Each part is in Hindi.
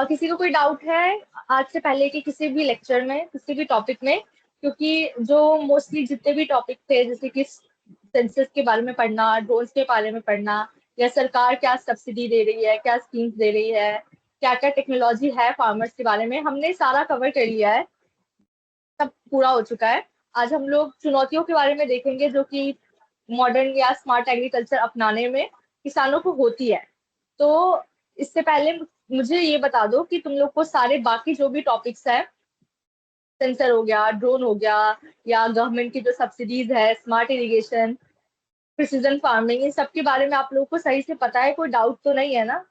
किसी को कोई डाउट है आज से पहले कि किसी भी लेक्चर में किसी भी टॉपिक में? क्योंकि जो मोस्टली जितने भी टॉपिक थे, जैसे कि सेंसस के बारे में पढ़ना, ड्रोन्स के बारे में पढ़ना, या सरकार क्या सब्सिडी दे रही है, क्या स्कीम्स दे रही है, क्या क्या टेक्नोलॉजी है फार्मर्स के बारे में, हमने सारा कवर कर लिया है। सब पूरा हो चुका है। आज हम लोग चुनौतियों के बारे में देखेंगे जो कि मॉडर्न या स्मार्ट एग्रीकल्चर अपनाने में किसानों को होती है। तो इससे पहले मुझे ये बता दो कि तुम लोग को सारे बाकी जो भी टॉपिक्स है, सेंसर हो गया, ड्रोन हो गया, या गवर्नमेंट की जो सब्सिडीज है, स्मार्ट इरिगेशन, प्रिसीजन फार्मिंग, इन सब के बारे में आप लोगों को सही से पता है? कोई डाउट तो नहीं है ना?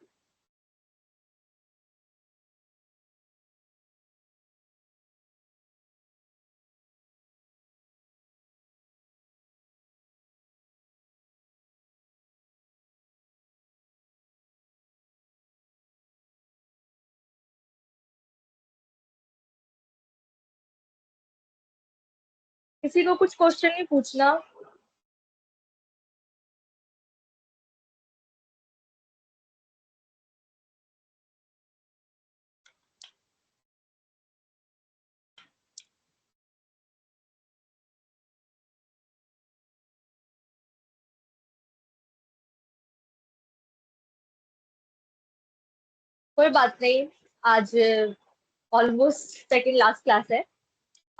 किसी को कुछ क्वेश्चन नहीं पूछना? कोई बात नहीं। आज ऑलमोस्ट सेकंड लास्ट क्लास है।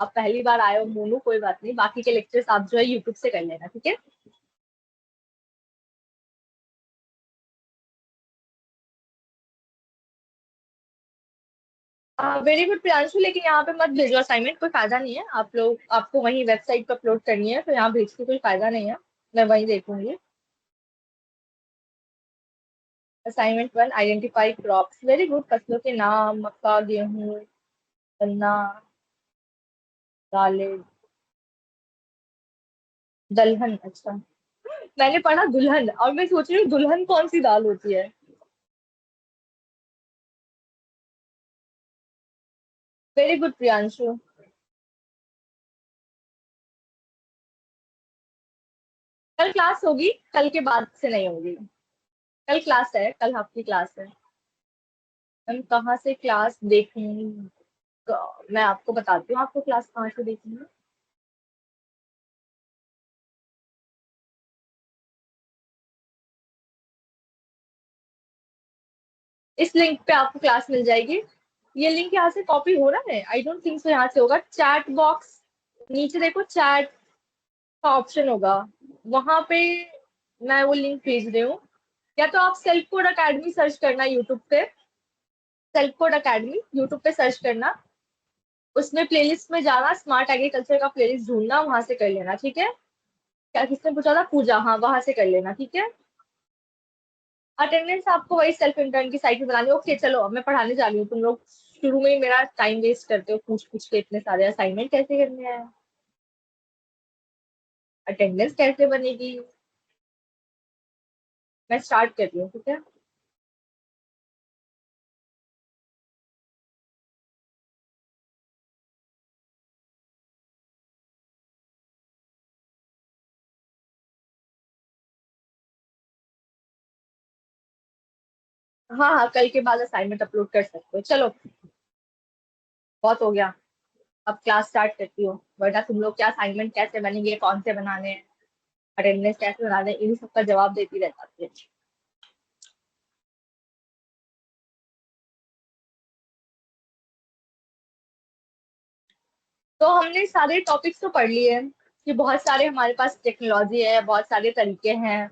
अब पहली बार आए हो मोनू, कोई बात नहीं, बाकी के लेक्चर्स आप जो है यूट्यूब से कर लेना, ठीक है? वेरी गुड प्रियांशु, लेकिन यहाँ पे मत भेजो असाइनमेंट, कोई फायदा नहीं है। आप लोग, आपको वहीं वेबसाइट पर अपलोड करनी है, तो यहाँ भेज के कोई फायदा नहीं है। मैं वहीं देखूंगी। Assignment 1, identify crops. Very good, फसलों के नाम, मक्का, गेहूं, गन्ना, दालें, दलहन। अच्छा, मैंने पढ़ा दुल्हन और मैं सोच रही हूँ दुल्हन कौन सी दाल होती है। Very good Priyanshu. कल क्लास होगी, कल के बाद से नहीं होगी। कल क्लास है, कल आपकी क्लास है। हम कहाँ से क्लास देखूंगी? मैं आपको बताती हूँ, आपको क्लास कहाँ से देखनी है। इस लिंक पे आपको क्लास मिल जाएगी। ये लिंक यहाँ से कॉपी हो रहा है? I don't think so. यहाँ से होगा चैट बॉक्स, नीचे देखो चैट का ऑप्शन होगा, वहां पे मैं वो लिंक भेज रही हूँ। या तो आप सेल्फ कोड अकेडमी सर्च करना यूट्यूब पे। सेल्फ कोड अकेडमी यूट्यूब पे सर्च करना, उसमें प्लेलिस्ट में जाना, स्मार्ट एग्रीकल्चर का प्लेलिस्ट ढूंढना, वहां से कर लेना, ठीक है? क्या किसने पूछा था? पूजा, हाँ, वहां से कर लेना, ठीक है? अटेंडेंस आपको वही सेल्फ इंटर्न की साइट में बनानी है। ओके, चलो अब मैं पढ़ाने जा रही हूँ। तुम लोग शुरू में ही मेरा टाइम वेस्ट करते हो पूछ पूछ के, इतने सारे असाइनमेंट कैसे करने हैं, अटेंडेंस कैसे बनेगी? मैं स्टार्ट कर रही हूँ, ठीक है? हाँ हाँ, कल के बाद असाइनमेंट अपलोड कर सकते हो। चलो, बहुत हो गया। अब क्लास स्टार्ट करती हूँ, वरना तुम लोग क्या असाइनमेंट कैसे बनेंगे, कौन से बनाने हैं, अटेंडेंस कैसे बनाने हैं, इन सब का जवाब देती रह जाती है। तो हमने सारे टॉपिक्स तो पढ़ लिए हैं कि बहुत सारे हमारे पास टेक्नोलॉजी है, बहुत सारे तरीके हैं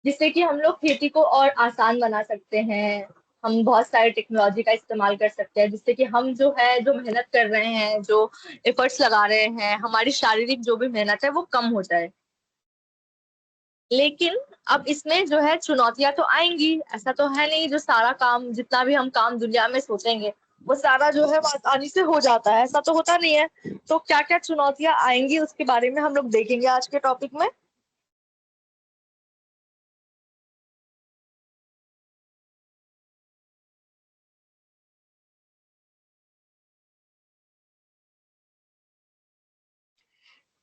जिससे कि हम लोग खेती को और आसान बना सकते हैं। हम बहुत सारे टेक्नोलॉजी का इस्तेमाल कर सकते हैं जिससे कि हम जो है, जो मेहनत कर रहे हैं, जो एफर्ट्स लगा रहे हैं, हमारी शारीरिक जो भी मेहनत है वो कम हो जाए। लेकिन अब इसमें जो है चुनौतियां तो आएंगी। ऐसा तो है नहीं जो सारा काम, जितना भी हम काम दुनिया में सोचेंगे वो सारा जो है वो आसानी से हो जाता है, ऐसा तो होता नहीं है। तो क्या क्या चुनौतियां आएंगी उसके बारे में हम लोग देखेंगे आज के टॉपिक में।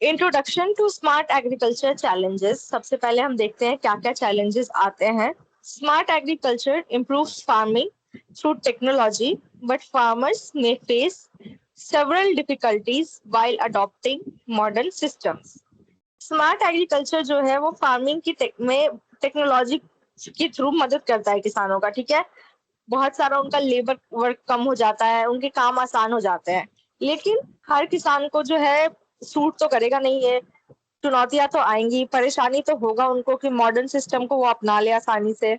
Introduction to smart agriculture challenges. सबसे पहले हम देखते हैं क्या क्या चैलेंजेस आते हैं। Smart agriculture improves farming through technology, but farmers may face several difficulties while adopting modern systems. Smart agriculture जो है वो फार्मिंग की में टेक्नोलॉजी के थ्रू मदद करता है किसानों का, ठीक है। बहुत सारा उनका लेबर वर्क कम हो जाता है, उनके काम आसान हो जाते हैं। लेकिन हर किसान को जो है सूट तो करेगा नहीं है, चुनौतियां तो आएंगी, परेशानी तो होगा उनको कि मॉडर्न सिस्टम को वो अपना ले आसानी से।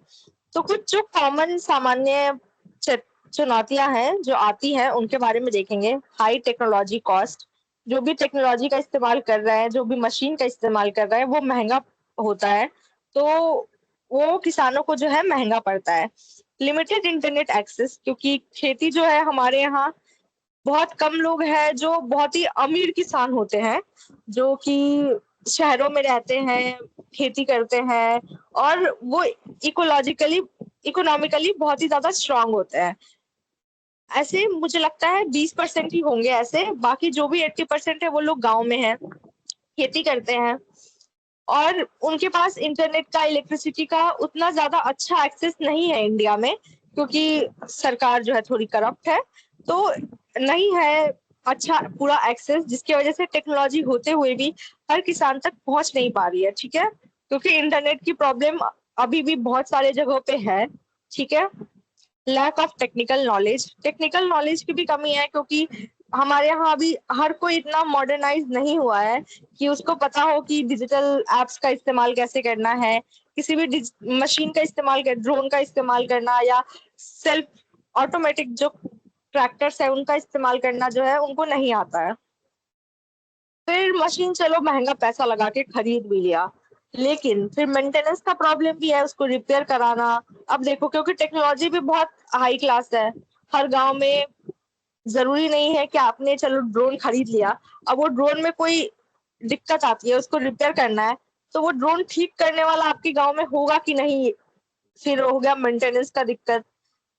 तो कुछ जो कॉमन सामान्य चुनौतियां हैं जो आती हैं उनके बारे में देखेंगे। हाई टेक्नोलॉजी कॉस्ट, जो भी टेक्नोलॉजी का इस्तेमाल कर रहा है, जो भी मशीन का इस्तेमाल कर रहा है वो महंगा होता है, तो वो किसानों को जो है महंगा पड़ता है। लिमिटेड इंटरनेट एक्सेस, क्योंकि खेती जो है हमारे यहाँ बहुत कम लोग हैं जो बहुत ही अमीर किसान होते हैं, जो कि शहरों में रहते हैं, खेती करते हैं, और वो इकोलॉजिकली इकोनॉमिकली बहुत ही ज्यादा स्ट्रांग होते हैं। ऐसे मुझे लगता है 20% ही होंगे ऐसे, बाकी जो भी 80% है वो लोग गांव में हैं, खेती करते हैं, और उनके पास इंटरनेट का, इलेक्ट्रिसिटी का उतना ज्यादा अच्छा एक्सेस नहीं है इंडिया में, क्योंकि सरकार जो है थोड़ी करप्ट है, तो नहीं है अच्छा पूरा एक्सेस, जिसकी वजह से टेक्नोलॉजी होते हुए भी हर किसान तक पहुंच नहीं पा रही है, ठीक है। क्योंकि इंटरनेट की प्रॉब्लम अभी भी बहुत सारे जगहों पे है, ठीक है। लैक ऑफ टेक्निकल नॉलेज की भी कमी है, क्योंकि हमारे यहाँ अभी हर कोई इतना मॉडर्नाइज नहीं हुआ है कि उसको पता हो कि डिजिटल एप्स का इस्तेमाल कैसे करना है, किसी भी मशीन का इस्तेमाल कर, ड्रोन का इस्तेमाल करना, या सेल्फ ऑटोमेटिक जो ट्रैक्टर्स है उनका इस्तेमाल करना जो है उनको नहीं आता है। फिर मशीन चलो महंगा पैसा लगा के खरीद भी लिया, लेकिन फिर मेंटेनेंस का प्रॉब्लम भी है, उसको रिपेयर कराना। अब देखो, क्योंकि टेक्नोलॉजी भी बहुत हाई क्लास है, हर गांव में जरूरी नहीं है कि आपने चलो ड्रोन खरीद लिया, अब वो ड्रोन में कोई दिक्कत आती है, उसको रिपेयर करना है, तो वो ड्रोन ठीक करने वाला आपके गांव में होगा कि नहीं, फिर हो गया मेंटेनेंस का दिक्कत,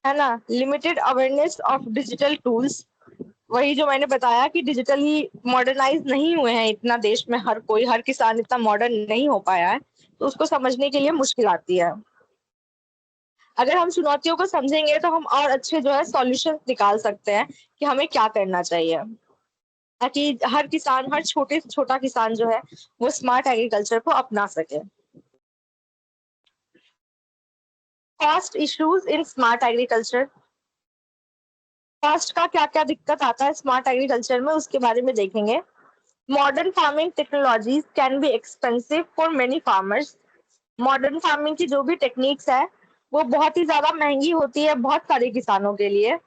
है ना। Limited awareness of digital tools, वही जो मैंने बताया कि डिजिटली मॉडर्नाइज नहीं हुए हैं इतना देश में, हर किसान इतना मॉडर्न नहीं हो पाया है, तो उसको समझने के लिए मुश्किल आती है। अगर हम चुनौतियों को समझेंगे तो हम और अच्छे जो है सॉल्यूशन निकाल सकते हैं कि हमें क्या करना चाहिए, ताकि हर किसान, हर छोटे से छोटा किसान जो है वो स्मार्ट एग्रीकल्चर को अपना सके। Cost issues in smart agriculture, cost का क्या क्या दिक्कत आता है स्मार्ट एग्रीकल्चर में उसके बारे में देखेंगे। Modern farming technologies can be expensive for many farmers, modern farming की जो भी टेक्निक्स है वो बहुत ही ज्यादा महंगी होती है बहुत सारे किसानों के लिए।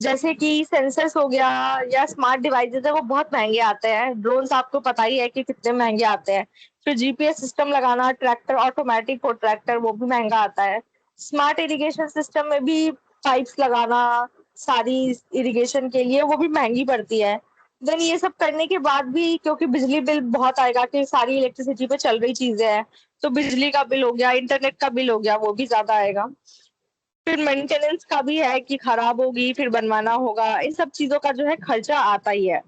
जैसे कि सेंसर्स हो गया या स्मार्ट डिवाइसेस है वो बहुत महंगे आते हैं, ड्रोन्स आपको पता ही है कि कितने महंगे आते हैं। फिर जीपीएस सिस्टम लगाना, ट्रैक्टर ऑटोमेटिक हो ट्रैक्टर, वो भी महंगा आता है। स्मार्ट इरिगेशन सिस्टम में भी पाइप्स लगाना सारी इरिगेशन के लिए, वो भी महंगी पड़ती है। देन ये सब करने के बाद भी, क्योंकि बिजली बिल बहुत आएगा कि सारी इलेक्ट्रिसिटी पे चल रही चीजें हैं, तो बिजली का बिल हो गया, इंटरनेट का बिल हो गया, वो भी ज्यादा आएगा। फिर मेंटेनेंस का भी है कि खराब होगी फिर बनवाना होगा, इन सब चीजों का जो है खर्चा आता ही है।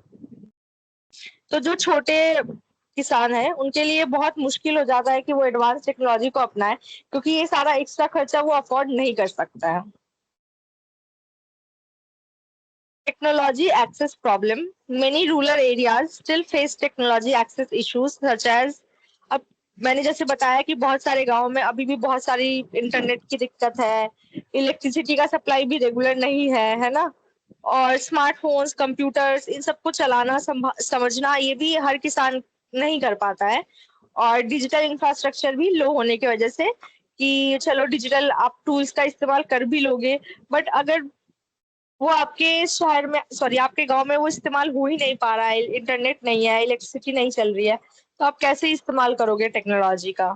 तो जो छोटे किसान है उनके लिए बहुत मुश्किल हो जाता है कि वो एडवांस टेक्नोलॉजी को अपनाए, क्योंकि ये सारा एक्स्ट्रा खर्चा वो अफोर्ड नहीं कर सकता है। Technology access problem, many rural areas still face technology access issues such as, अब मैंने जैसे बताया कि बहुत सारे गांव में अभी भी बहुत सारी इंटरनेट की दिक्कत है, इलेक्ट्रिसिटी का सप्लाई भी रेगुलर नहीं है ना। और स्मार्टफोन्स, कंप्यूटर्स, इन सबको चलाना, समझना, ये भी हर किसान नहीं कर पाता है। और डिजिटल इंफ्रास्ट्रक्चर भी लो होने की वजह से, कि चलो डिजिटल आप टूल्स का इस्तेमाल कर भी लोगे, बट अगर वो आपके शहर में, सॉरी आपके गांव में वो इस्तेमाल हो ही नहीं पा रहा है, इंटरनेट नहीं है, इलेक्ट्रिसिटी नहीं चल रही है, तो आप कैसे इस्तेमाल करोगे टेक्नोलॉजी का।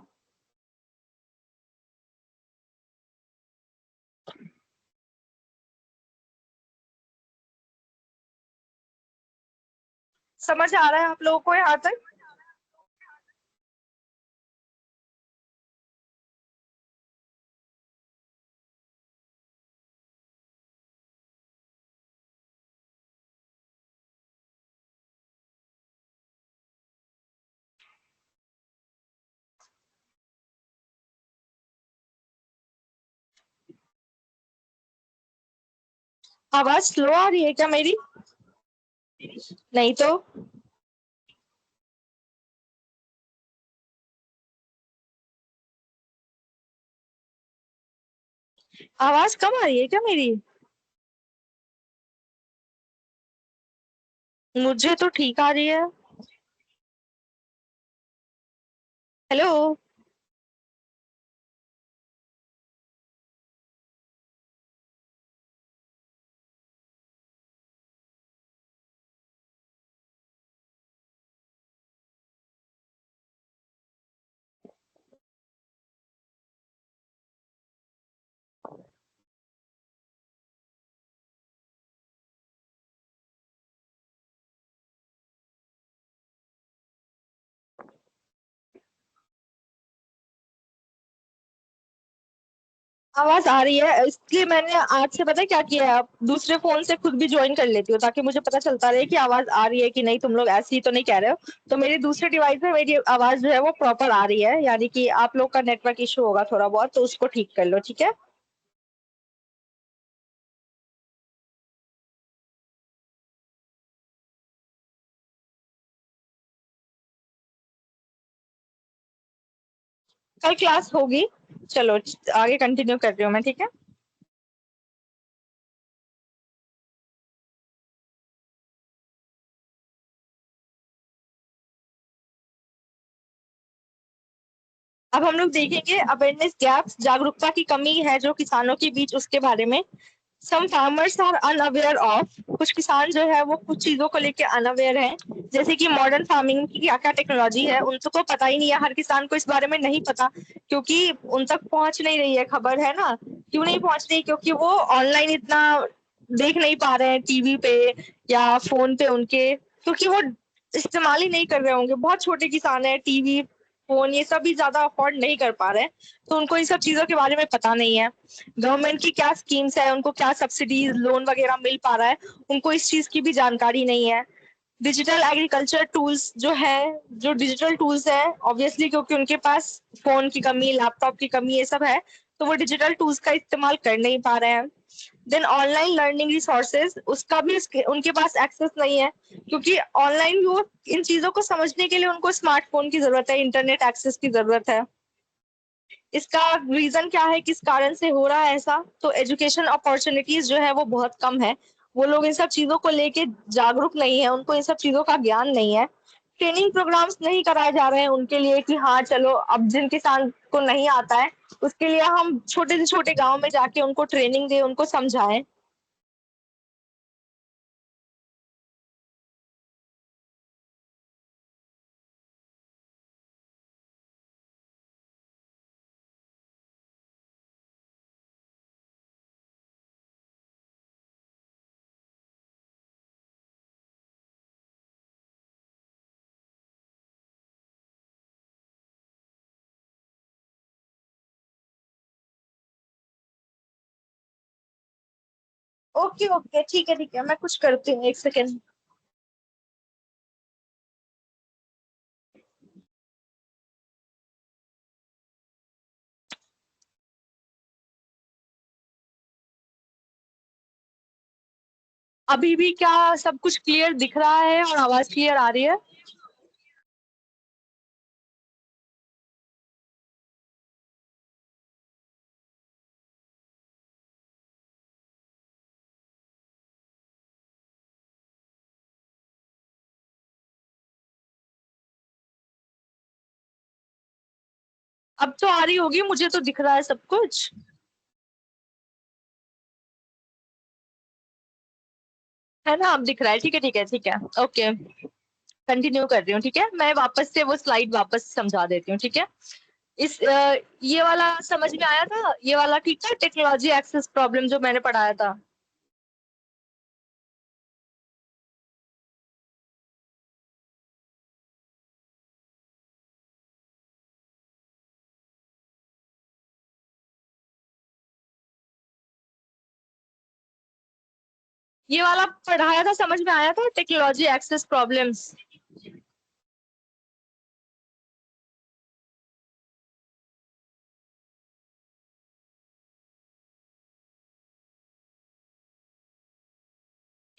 समझ आ रहा है आप लोगों को यहाँ तक? आवाज स्लो आ रही है क्या मेरी? नहीं तो। आवाज कम आ रही है क्या मेरी? मुझे तो ठीक आ रही है। हेलो। आवाज आ रही है, इसलिए मैंने आज से पता है क्या किया है, अब दूसरे फोन से खुद भी ज्वाइन कर लेती हूँ ताकि मुझे पता चलता रहे कि आवाज आ रही है कि नहीं, तुम लोग ऐसे ही तो नहीं कह रहे हो। तो मेरी दूसरे डिवाइस में मेरी आवाज जो है वो प्रॉपर आ रही है, यानी कि आप लोग का नेटवर्क इशू होगा थोड़ा बहुत, तो उसको ठीक कर लो, ठीक है। कल क्लास होगी। चलो आगे कंटिन्यू कर रही हूँ मैं, ठीक है। अब हम लोग देखेंगे अवेयरनेस गैप्स, जागरूकता की कमी है जो किसानों के बीच, उसके बारे में। सम फार्मर्स आर अनअवेयर ऑफ, कुछ किसान जो है वो कुछ चीजों को लेके अनअवेयर हैं, जैसे कि मॉडर्न फार्मिंग की क्या क्या टेक्नोलॉजी है उनको पता ही नहीं है, हर किसान को इस बारे में नहीं पता, क्योंकि उन तक पहुंच नहीं रही है खबर, है ना। क्यों नहीं पहुंच रही? क्योंकि वो ऑनलाइन इतना देख नहीं पा रहे हैं टीवी पे या फोन पे उनके, क्योंकि वो इस्तेमाल ही नहीं कर रहे होंगे, बहुत छोटे किसान है, टीवी फोन ये सब भी ज्यादा अफोर्ड नहीं कर पा रहे हैं, तो उनको इन सब चीजों के बारे में पता नहीं है। गवर्नमेंट की क्या स्कीम्स है, उनको क्या सब्सिडीज लोन वगैरह मिल पा रहा है, उनको इस चीज की भी जानकारी नहीं है। डिजिटल एग्रीकल्चर टूल्स जो है, जो डिजिटल टूल्स है, ऑब्वियसली क्योंकि उनके पास फोन की कमी, लैपटॉप की कमी, ये सब है, तो वो डिजिटल टूल्स का इस्तेमाल कर नहीं पा रहे हैं। देन ऑनलाइन लर्निंग रिसोर्सेज, उसका भी उनके पास एक्सेस नहीं है, क्योंकि ऑनलाइन वो इन चीजों को समझने के लिए उनको स्मार्टफोन की जरूरत है, इंटरनेट एक्सेस की जरूरत है। इसका रीजन क्या है, किस कारण से हो रहा है ऐसा? तो एजुकेशन अपॉर्चुनिटीज जो है वो बहुत कम है, वो लोग इन सब चीजों को लेके जागरूक नहीं है, उनको इन सब चीजों का ज्ञान नहीं है। ट्रेनिंग प्रोग्राम्स नहीं कराए जा रहे हैं उनके लिए कि हाँ चलो, अब जिन किसान को नहीं आता है उसके लिए हम छोटे से छोटे गांव में जाके उनको ट्रेनिंग दें, उनको समझाएं। ओके ओके, ठीक है, मैं कुछ करती हूँ, एक सेकेंड। अभी भी क्या सब कुछ क्लियर दिख रहा है और आवाज क्लियर आ रही है? अब तो आ रही होगी, मुझे तो दिख रहा है सब कुछ। है ना, अब दिख रहा है, ठीक है, ओके। कंटिन्यू कर रही हूँ, ठीक है, मैं वापस से वो स्लाइड वापस समझा देती हूँ, ठीक है। ये वाला समझ में आया था, ये वाला ठीक था, टेक्नोलॉजी एक्सेस प्रॉब्लम जो मैंने पढ़ाया था। ये वाला पढ़ाया था, समझ में आया था, टेक्नोलॉजी एक्सेस प्रॉब्लम्स।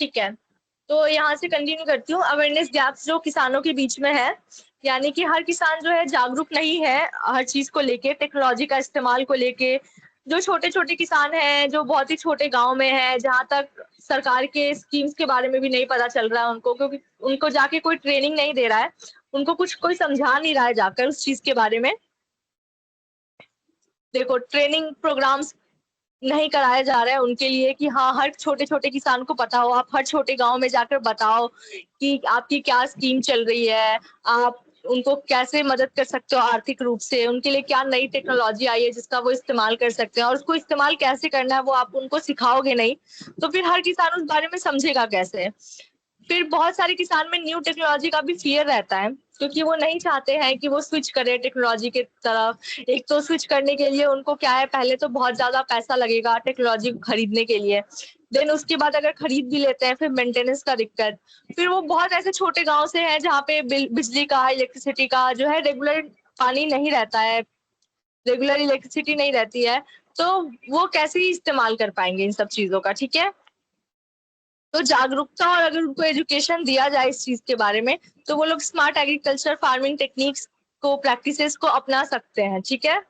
ठीक है, तो यहाँ से कंटिन्यू करती हूँ। अवेयरनेस गैप्स जो किसानों के बीच में है, यानी कि हर किसान जो है जागरूक नहीं है हर चीज को लेके, टेक्नोलॉजी का इस्तेमाल को लेके। जो छोटे छोटे किसान हैं, जो बहुत ही छोटे गांव में हैं, जहां तक सरकार के स्कीम्स के बारे में भी नहीं पता चल रहा है उनको, क्योंकि उनको जाके कोई ट्रेनिंग नहीं दे रहा है, उनको कुछ कोई समझा नहीं रहा है जाकर उस चीज के बारे में। देखो, ट्रेनिंग प्रोग्राम्स नहीं कराया जा रहा है उनके लिए कि हाँ हर छोटे छोटे किसान को पता हो। आप हर छोटे गांव में जाकर बताओ कि आपकी क्या स्कीम चल रही है, आप उनको कैसे मदद कर सकते हो आर्थिक रूप से, उनके लिए क्या नई टेक्नोलॉजी आई है जिसका वो इस्तेमाल कर सकते हैं, और उसको इस्तेमाल कैसे करना है वो आप उनको सिखाओगे नहीं, तो फिर हर किसान उस बारे में समझेगा कैसे। फिर बहुत सारे किसान में न्यू टेक्नोलॉजी का भी फियर रहता है, क्योंकि वो नहीं चाहते हैं कि वो स्विच करे टेक्नोलॉजी की तरफ। एक तो स्विच करने के लिए उनको क्या है, पहले तो बहुत ज्यादा पैसा लगेगा टेक्नोलॉजी खरीदने के लिए, देन उसके बाद अगर खरीद भी लेते हैं फिर मेंटेनेंस का दिक्कत। फिर वो बहुत ऐसे छोटे गांव से हैं जहाँ पे बिजली का, इलेक्ट्रिसिटी का जो है रेगुलर पानी नहीं रहता है, रेगुलर इलेक्ट्रिसिटी नहीं रहती है, तो वो कैसे ही इस्तेमाल कर पाएंगे इन सब चीजों का। ठीक है, तो जागरूकता और अगर उनको एजुकेशन दिया जाए इस चीज के बारे में, तो वो लोग स्मार्ट एग्रीकल्चर फार्मिंग टेक्निक्स को, प्रैक्टिसेस को अपना सकते हैं। ठीक है,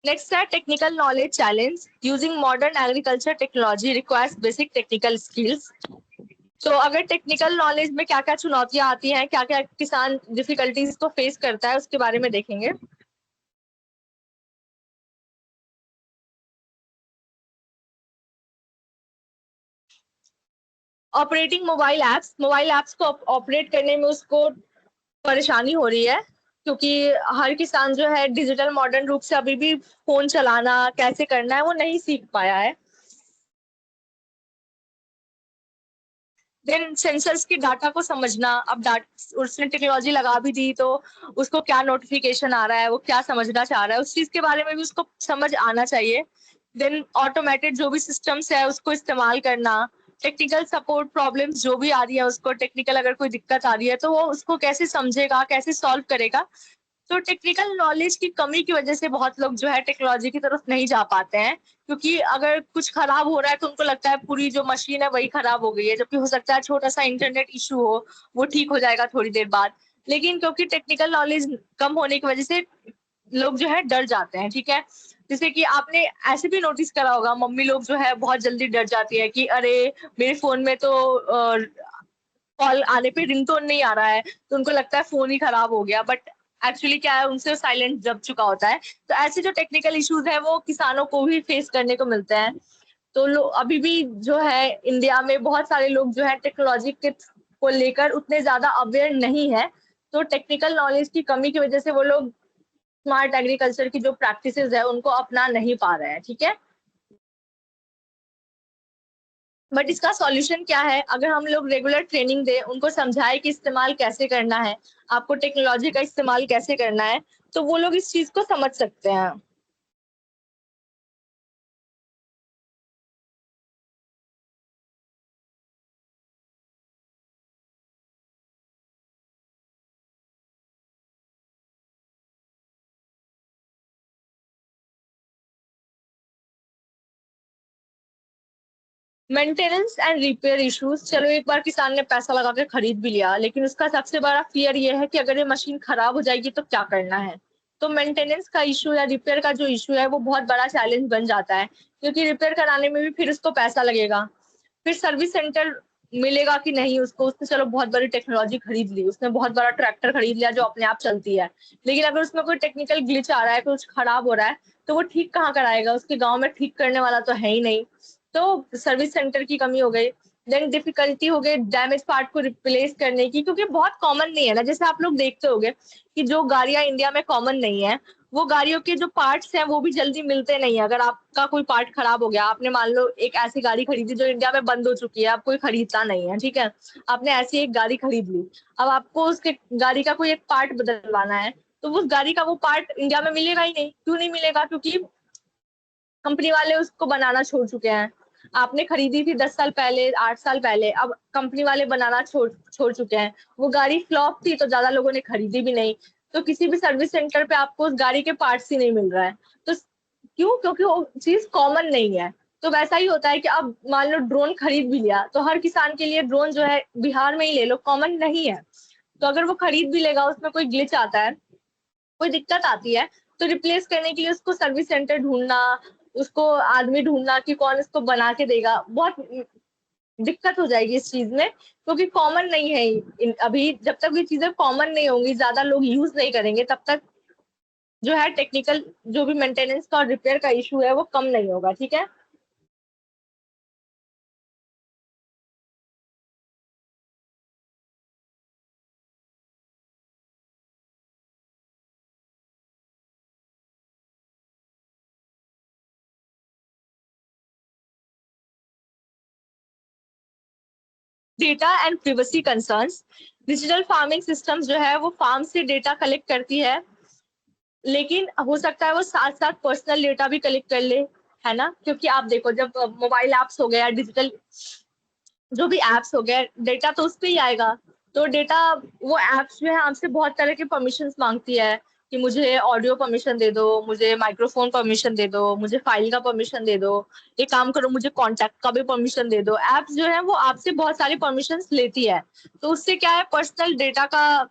नेक्स्ट है technical knowledge challenge. Using modern agriculture technology requires basic technical skills. तो अगर टेक्निकल नॉलेज में क्या क्या चुनौतियां आती हैं, क्या क्या किसान डिफिकल्टीज को फेस करता है, उसके बारे में देखेंगे। ऑपरेटिंग मोबाइल एप्स को ऑपरेट करने में उसको परेशानी हो रही है, क्योंकि हर किसान जो है डिजिटल मॉडर्न रूप से अभी भी फोन चलाना कैसे करना है वो नहीं सीख पाया है। देन सेंसर्स की डाटा को समझना, अब उसने टेक्नोलॉजी लगा भी दी तो उसको क्या नोटिफिकेशन आ रहा है, वो क्या समझना चाह रहा है, उस चीज के बारे में भी उसको समझ आना चाहिए। देन ऑटोमेटेड जो भी सिस्टम्स है उसको इस्तेमाल करना। टेक्निकल सपोर्ट प्रॉब्लम्स जो भी आ रही है उसको, टेक्निकल अगर कोई दिक्कत आ रही है तो वो उसको कैसे समझेगा, कैसे सॉल्व करेगा। तो टेक्निकल नॉलेज की कमी की वजह से बहुत लोग जो है टेक्नोलॉजी की तरफ नहीं जा पाते हैं, क्योंकि अगर कुछ खराब हो रहा है तो उनको लगता है पूरी जो मशीन है वही खराब हो गई है, जबकि हो सकता है छोटा सा इंटरनेट इशू हो, वो ठीक हो जाएगा थोड़ी देर बाद। लेकिन क्योंकि टेक्निकल नॉलेज कम होने की वजह से लोग जो है डर जाते हैं। ठीक है, जैसे कि आपने ऐसे भी नोटिस करा होगा, मम्मी लोग जो है बहुत जल्दी डर जाती है कि अरे मेरे फोन में तो कॉल आने पे रिंगटोन नहीं आ रहा है, तो उनको लगता है फोन ही खराब हो गया, बट एक्चुअली क्या है, उनसे साइलेंट दब चुका होता है। तो ऐसे जो टेक्निकल इश्यूज है वो किसानों को भी फेस करने को मिलते हैं। तो अभी भी जो है इंडिया में बहुत सारे लोग जो है टेक्नोलॉजी के को लेकर उतने ज्यादा अवेयर नहीं है, तो टेक्निकल नॉलेज की कमी की वजह से वो लोग स्मार्ट एग्रीकल्चर की जो प्रैक्टिसेस है उनको अपना नहीं पा रहे हैं। ठीक है, बट इसका सॉल्यूशन क्या है, अगर हम लोग रेगुलर ट्रेनिंग दें, उनको समझाए कि इस्तेमाल कैसे करना है, आपको टेक्नोलॉजी का इस्तेमाल कैसे करना है, तो वो लोग इस चीज को समझ सकते हैं। मेंटेनेंस एंड रिपेयर इश्यूज, चलो एक बार किसान ने पैसा लगा के खरीद भी लिया, लेकिन उसका सबसे बड़ा फियर ये है कि अगर ये मशीन खराब हो जाएगी तो क्या करना है। तो मेंटेनेंस का इशू या रिपेयर का जो इशू है वो बहुत बड़ा चैलेंज बन जाता है, क्योंकि रिपेयर कराने में भी फिर उसको पैसा लगेगा। फिर सर्विस सेंटर मिलेगा कि नहीं उसको, उसने चलो बहुत बड़ी टेक्नोलॉजी खरीद ली, उसने बहुत बड़ा ट्रैक्टर खरीद लिया जो अपने आप चलती है, लेकिन अगर उसमें कोई टेक्निकल ग्लिच आ रहा है, कुछ खराब हो रहा है, तो वो ठीक कहाँ कराएगा, उसके गांव में ठीक करने वाला तो है ही नहीं। तो सर्विस सेंटर की कमी हो गई। देन डिफिकल्टी हो गई डैमेज पार्ट को रिप्लेस करने की, क्योंकि बहुत कॉमन नहीं है ना, जैसे आप लोग देखते होंगे कि जो गाड़ियां इंडिया में कॉमन नहीं है, वो गाड़ियों के जो पार्ट्स हैं वो भी जल्दी मिलते नहीं है। अगर आपका कोई पार्ट खराब हो गया, आपने मान लो एक ऐसी गाड़ी खरीदी जो इंडिया में बंद हो चुकी है, अब कोई खरीदता नहीं है, ठीक है, आपने ऐसी एक गाड़ी खरीद ली, अब आपको उसके गाड़ी का कोई एक पार्ट बदलवाना है, तो उस गाड़ी का वो पार्ट इंडिया में मिलेगा ही नहीं। क्यों नहीं मिलेगा, क्योंकि कंपनी वाले उसको बनाना छोड़ चुके हैं। आपने खरीदी थी 10 साल पहले, 8 साल पहले, अब कंपनी वाले बनाना छोड़ चुके हैं। वो गाड़ी फ्लॉप थी तो ज्यादा लोगों ने खरीदी भी नहीं। तो किसी भी सर्विस सेंटर पे आपको उस गाड़ी के पार्ट्स ही नहीं मिल रहा है। तो क्यों, क्योंकि वो चीज कॉमन नहीं है। तो वैसा ही होता है कि अब मान लो ड्रोन खरीद भी लिया, तो हर किसान के लिए ड्रोन जो है बिहार में ही ले लो कॉमन नहीं है। तो अगर वो खरीद भी लेगा, उसमें कोई ग्लिच आता है, कोई दिक्कत आती है, तो रिप्लेस करने के लिए उसको सर्विस सेंटर ढूंढना, उसको आदमी ढूंढना कि कौन इसको बना के देगा, बहुत दिक्कत हो जाएगी इस चीज में, क्योंकि कॉमन नहीं है। अभी जब तक ये चीजें कॉमन नहीं होंगी, ज्यादा लोग यूज नहीं करेंगे, तब तक जो है टेक्निकल जो भी मेंटेनेंस का और रिपेयर का इशू है वो कम नहीं होगा। ठीक है। Data and privacy concerns, digital farming systems जो है वो फार्म से डेटा कलेक्ट करती है, लेकिन हो सकता है वो साथ साथ पर्सनल डेटा भी कलेक्ट कर ले, है ना। क्योंकि आप देखो, जब मोबाइल ऐप्स हो गया, डिजिटल जो भी एप्स हो गए, डेटा तो उस पे ही आएगा। तो डेटा, वो एप्स जो है आपसे बहुत तरह के परमिशंस मांगती है कि मुझे ऑडियो परमिशन दे दो, मुझे माइक्रोफोन परमिशन दे दो, मुझे फाइल का परमिशन दे दो, एक काम करो मुझे कॉन्टैक्ट का भी परमिशन दे दो। एप्स जो है वो आपसे बहुत सारी परमिशंस लेती है। तो उससे क्या है, पर्सनल डेटा का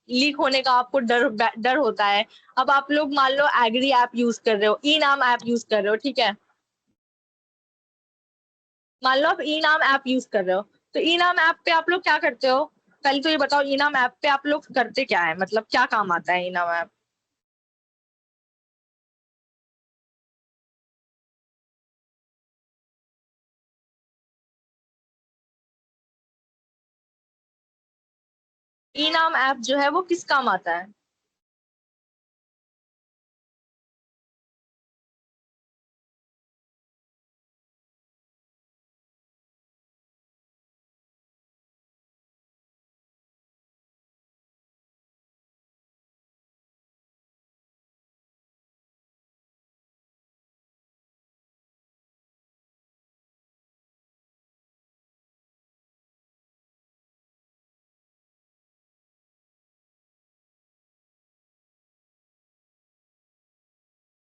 लीक होने का आपको डर होता है। अब आप लोग मान लो एग्री ऐप यूज कर रहे हो, ई नाम ऐप यूज कर रहे हो, ठीक है। मान लो आप ई नाम ऐप यूज कर रहे हो, तो ई नाम ऐप पे आप लोग क्या करते हो? पहले तो ये बताओ, ई नाम ऐप पे आप लोग करते क्या है, मतलब क्या काम आता है ई नाम ऐप? ई नाम ऐप जो है वो किस काम आता है?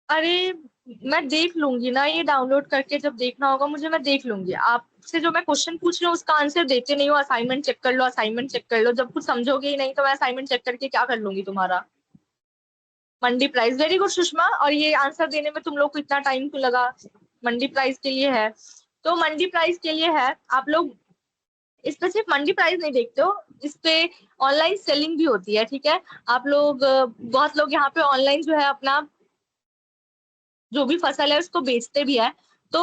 अरे, मैं देख लूंगी ना, ये डाउनलोड करके जब देखना होगा मुझे, मैं देख लूंगी। आपसे जो मैं क्वेश्चन पूछ रही हूँ उसका आंसर देते नहीं हो, असाइनमेंट चेक कर लो, असाइनमेंट चेक कर लो, जब कुछ समझोगे ही नहीं तो मैं असाइनमेंट चेक करके क्या कर लूंगी तुम्हारा? मंडी प्राइस, वेरी गुड सुषमा। और ये आंसर देने में तुम लोग को इतना टाइम क्यों लगा? मंडी प्राइस के लिए है। तो मंडी प्राइस के लिए है, आप लोग इस पे सिर्फ मंडी प्राइस नहीं देखते हो, इस पे ऑनलाइन सेलिंग भी होती है, ठीक है। आप लोग बहुत लोग यहाँ पे ऑनलाइन जो है अपना जो भी फसल है उसको बेचते भी है। तो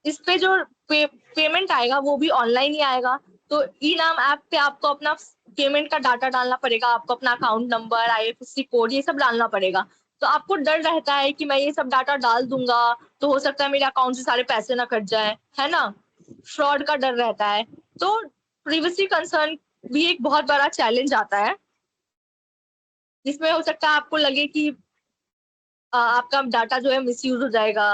इस पे जो पेमेंट आएगा वो भी ऑनलाइन ही आएगा। तो ई नाम ऐप पे आपको अपना पेमेंट का डाटा डालना पड़ेगा, आपको अपना अकाउंट नंबर, आईएफएससी कोड, ये सब डालना पड़ेगा। तो आपको डर रहता है कि मैं ये सब डाटा डाल दूंगा तो हो सकता है मेरे अकाउंट से सारे पैसे ना कट जाए, है ना। फ्रॉड का डर रहता है। तो प्रिवेसी कंसर्न भी एक बहुत बड़ा चैलेंज आता है, जिसमें हो सकता है आपको लगे कि आपका डाटा जो है मिसयूज हो जाएगा,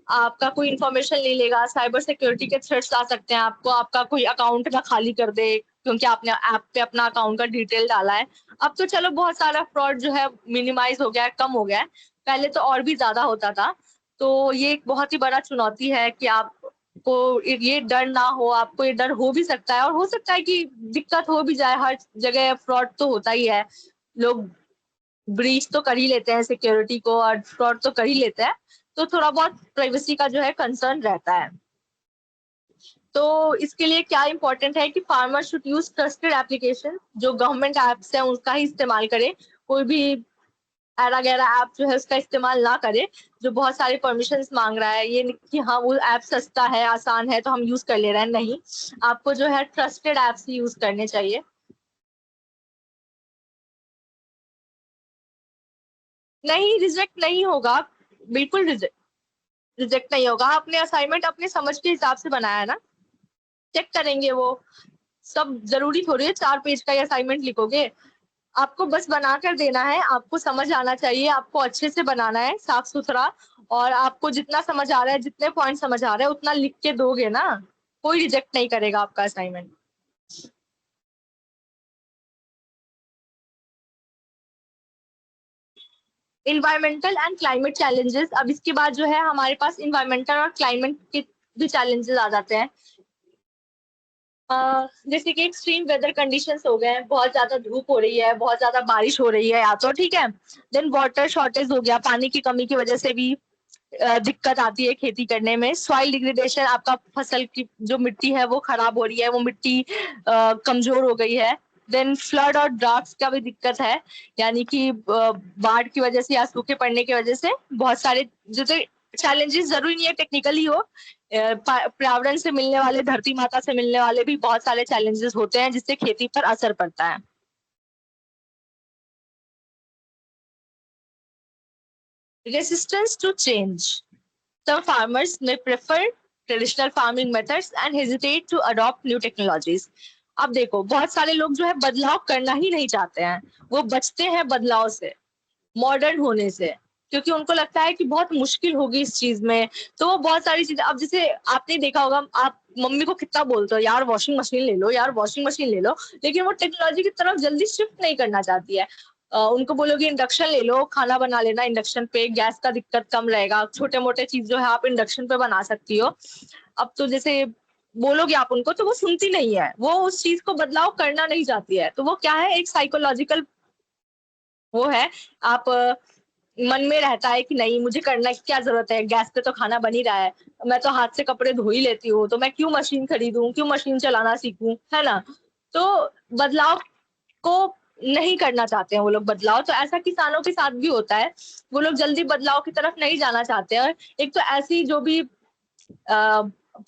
आपका कोई इंफॉर्मेशन ले लेगा, साइबर सिक्योरिटी के थ्रेट्स आ सकते हैं आपको, आपका कोई अकाउंट ना खाली कर दे क्योंकि आपने ऐप पे अपना अकाउंट का डिटेल डाला है। अब तो चलो बहुत सारा फ्रॉड जो है मिनिमाइज हो गया है, कम हो गया है, पहले तो और भी ज्यादा होता था। तो ये एक बहुत ही बड़ा चुनौती है कि आपको ये डर ना हो, आपको ये डर हो भी सकता है और हो सकता है कि दिक्कत हो भी जाए, हर जगह फ्रॉड तो होता ही है, लोग ब्रीच तो कर ही लेते हैं सिक्योरिटी को और फ्रॉड तो कर ही लेते हैं। तो थोड़ा बहुत प्राइवेसी का जो है कंसर्न रहता है। तो इसके लिए क्या इंपॉर्टेंट है कि farmer should use trusted application, जो गवर्नमेंट एप्स है उसका ही इस्तेमाल करे, कोई भी एरा गैरा ऐप जो है उसका इस्तेमाल ना करे जो बहुत सारे परमिशंस मांग रहा है। ये नहीं कि हाँ वो ऐप सस्ता है, आसान है तो हम यूज कर ले रहे हैं, नहीं, आपको जो है ट्रस्टेड एप्स ही यूज करने चाहिए। नहीं, रिजेक्ट नहीं होगा, बिल्कुल रिजेक्ट नहीं होगा। आपने असाइनमेंट अपने समझ के हिसाब से बनाया है ना, चेक करेंगे वो। सब जरूरी थोड़ी है 4 पेज का असाइनमेंट लिखोगे, आपको बस बना कर देना है, आपको समझ आना चाहिए, आपको अच्छे से बनाना है, साफ सुथरा। और आपको जितना समझ आ रहा है, जितने पॉइंट समझ आ रहे हैं उतना लिख के दोगे ना, कोई रिजेक्ट नहीं करेगा आपका assignment. Environmental and climate challenges, अब इसके बाद जो है हमारे पास इन्वायरमेंटल और क्लाइमेट के भी चैलेंजेस आ जाते हैं। जैसे कि एक्सट्रीम वेदर कंडीशंस हो गए हैं, बहुत ज्यादा धूप हो रही है, बहुत ज्यादा बारिश हो रही है या तो, ठीक है। देन वाटर शॉर्टेज हो गया, पानी की कमी की वजह से भी दिक्कत आती है खेती करने में। सॉइल डिग्रेडेशन, आपका फसल की जो मिट्टी है वो खराब हो रही है, वो मिट्टी कमजोर हो गई है। देन फ्लड और ड्राफ्ट का भी दिक्कत है, यानी कि बाढ़ की वजह से या सूखे पड़ने की वजह से बहुत सारे जैसे चैलेंजेस, जरूरी नहीं है टेक्निकली हो, पर्यावरण से मिलने वाले, धरती माता से मिलने वाले भी बहुत सारे चैलेंजेस होते हैं जिससे खेती पर असर पड़ता है। Resistance to change, some farmers may prefer traditional farming methods and hesitate to adopt new technologies. अब देखो, बहुत सारे लोग जो है बदलाव करना ही नहीं चाहते हैं, वो बचते हैं बदलाव से, मॉडर्न होने से, क्योंकि उनको लगता है कि बहुत मुश्किल होगी इस चीज में। तो वो बहुत सारी चीजें, अब जैसे आपने देखा होगा, आप मम्मी को कितना बोलते हो, यार वॉशिंग मशीन ले लो, यार वॉशिंग मशीन ले लो, लेकिन वो टेक्नोलॉजी की तरफ जल्दी शिफ्ट नहीं करना चाहती है। उनको बोलोगे इंडक्शन ले लो, खाना बना लेना इंडक्शन पे, गैस का दिक्कत कम रहेगा, छोटे मोटे चीज जो है आप इंडक्शन पे बना सकती हो। अब तो जैसे बोलोगे आप उनको तो वो सुनती नहीं है, वो उस चीज को बदलाव करना नहीं चाहती है। तो वो क्या है, एक साइकोलॉजिकल वो है, आप मन में रहता है कि नहीं मुझे करना की क्या जरूरत है, गैस पे तो खाना बन ही रहा है, मैं तो हाथ से कपड़े धो ही लेती हूँ, तो मैं क्यों मशीन खरीदूं, क्यों मशीन चलाना सीखूं, है ना। तो बदलाव को नहीं करना चाहते हैं वो लोग बदलाव। तो ऐसा किसानों के साथ भी होता है, वो लोग जल्दी बदलाव की तरफ नहीं जाना चाहते हैं। एक तो ऐसी जो भी